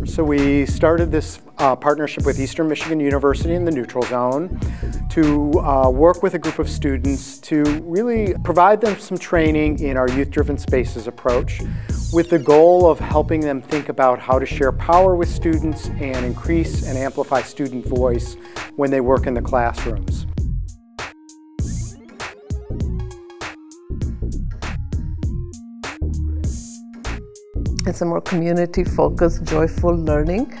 So we started this partnership with Eastern Michigan University in the Neutral Zone to work with a group of students to really provide them some training in our youth-driven spaces approach with the goal of helping them think about how to share power with students and increase and amplify student voice when they work in the classrooms. It's a more community-focused, joyful learning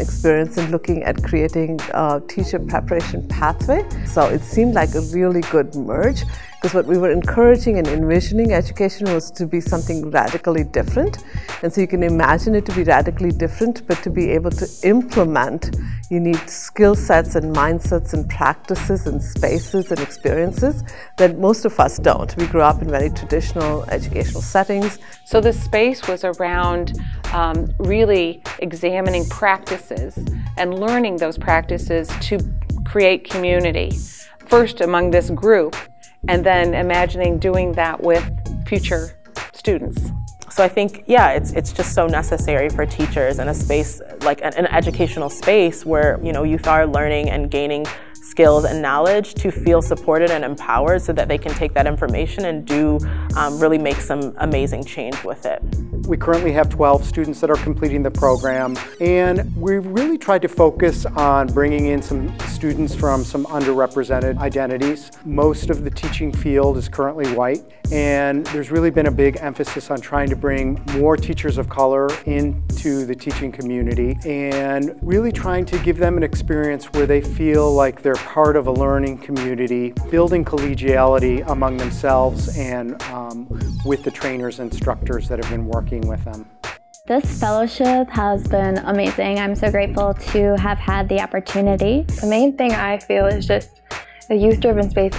experience in looking at creating a teacher preparation pathway. So it seemed like a really good merge, because what we were encouraging and envisioning education was to be something radically different. And so you can imagine it to be radically different, but to be able to implement, you need skill sets and mindsets and practices and spaces and experiences that most of us don't. We grew up in very traditional educational settings. So the space was around really examining practices and learning those practices to create community, first among this group, and then imagining doing that with future students. So I think, yeah, it's just so necessary for teachers in a space, like an educational space where, you know, youth are learning and gaining skills and knowledge, to feel supported and empowered so that they can take that information and do really make some amazing change with it. We currently have 12 students that are completing the program, and we really tried to focus on bringing in some students from some underrepresented identities. Most of the teaching field is currently white, and there's really been a big emphasis on trying to bring more teachers of color into the teaching community and really trying to give them an experience where they feel like they're part of a learning community, building collegiality among themselves and with the trainers and instructors that have been working with them. This fellowship has been amazing. I'm so grateful to have had the opportunity. The main thing I feel is just a youth-driven space.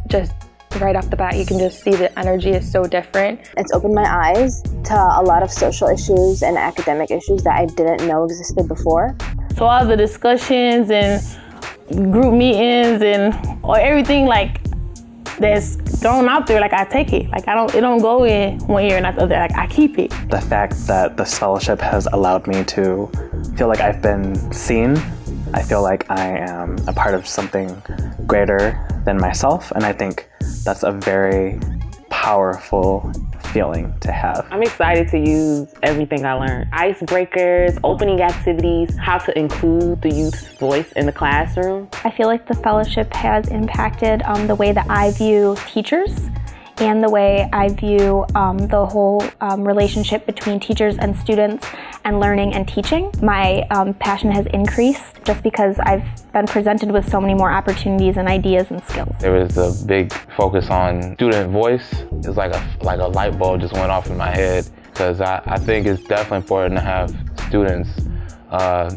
Just right off the bat, you can just see the energy is so different. It's opened my eyes to a lot of social issues and academic issues that I didn't know existed before. So all the discussions and group meetings and everything like that's thrown out there, like I take it. Like it don't go in one ear and not the other. Like I keep it. The fact that this fellowship has allowed me to feel like I've been seen. I feel like I am a part of something greater than myself, and I think that's a very powerful feeling to have. I'm excited to use everything I learned. Icebreakers, opening activities, how to include the youth's voice in the classroom. I feel like the fellowship has impacted the way that I view teachers and the way I view the whole relationship between teachers and students and learning and teaching. My passion has increased just because I've been presented with so many more opportunities and ideas and skills. There was a big focus on student voice. It's like a light bulb just went off in my head, because I think it's definitely important to have students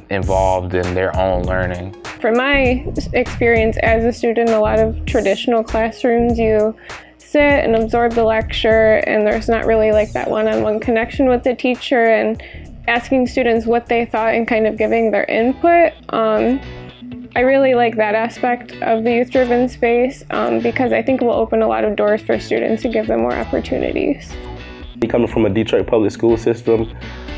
involved in their own learning. From my experience as a student, a lot of traditional classrooms, you sit and absorb the lecture, and there's not really like that one-on-one connection with the teacher and asking students what they thought and kind of giving their input. I really like that aspect of the youth-driven space because I think it will open a lot of doors for students to give them more opportunities. Coming from a Detroit public school system,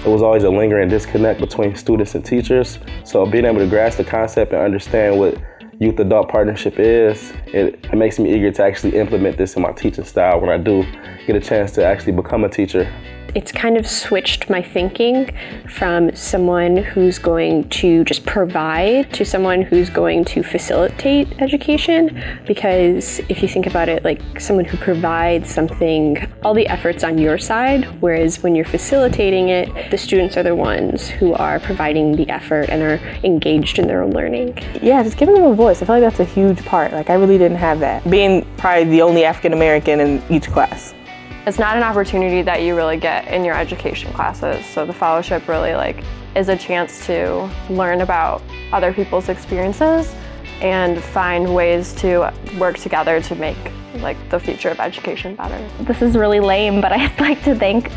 there was always a lingering disconnect between students and teachers. So being able to grasp the concept and understand what youth-adult partnership is, it makes me eager to actually implement this in my teaching style when I do get a chance to actually become a teacher. It's kind of switched my thinking from someone who's going to just provide to someone who's going to facilitate education, because if you think about it, like someone who provides something, all the effort's on your side, whereas when you're facilitating it, the students are the ones who are providing the effort and are engaged in their own learning. Yeah, just giving them a voice. I feel like that's a huge part. Like I really didn't have that. Being probably the only African American in each class. It's not an opportunity that you really get in your education classes, so the fellowship really is a chance to learn about other people's experiences and find ways to work together to make like the future of education better. This is really lame, but I'd like to thank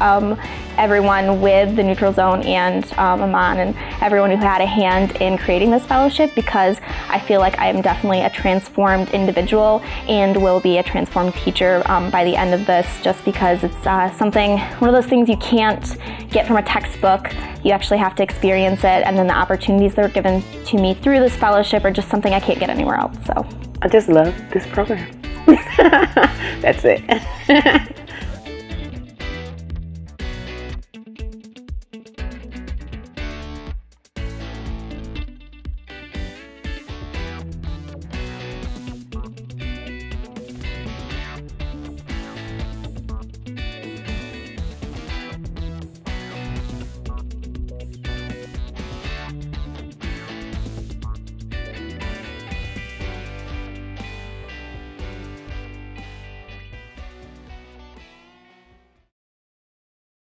everyone with the Neutral Zone and Aman and everyone who had a hand in creating this fellowship, because I feel like I am definitely a transformed individual and will be a transformed teacher by the end of this, just because it's one of those things you can't get from a textbook. You actually have to experience it, and then the opportunities that are given to me through this fellowship are just something I can't get anywhere else. So I just love this program. That's it.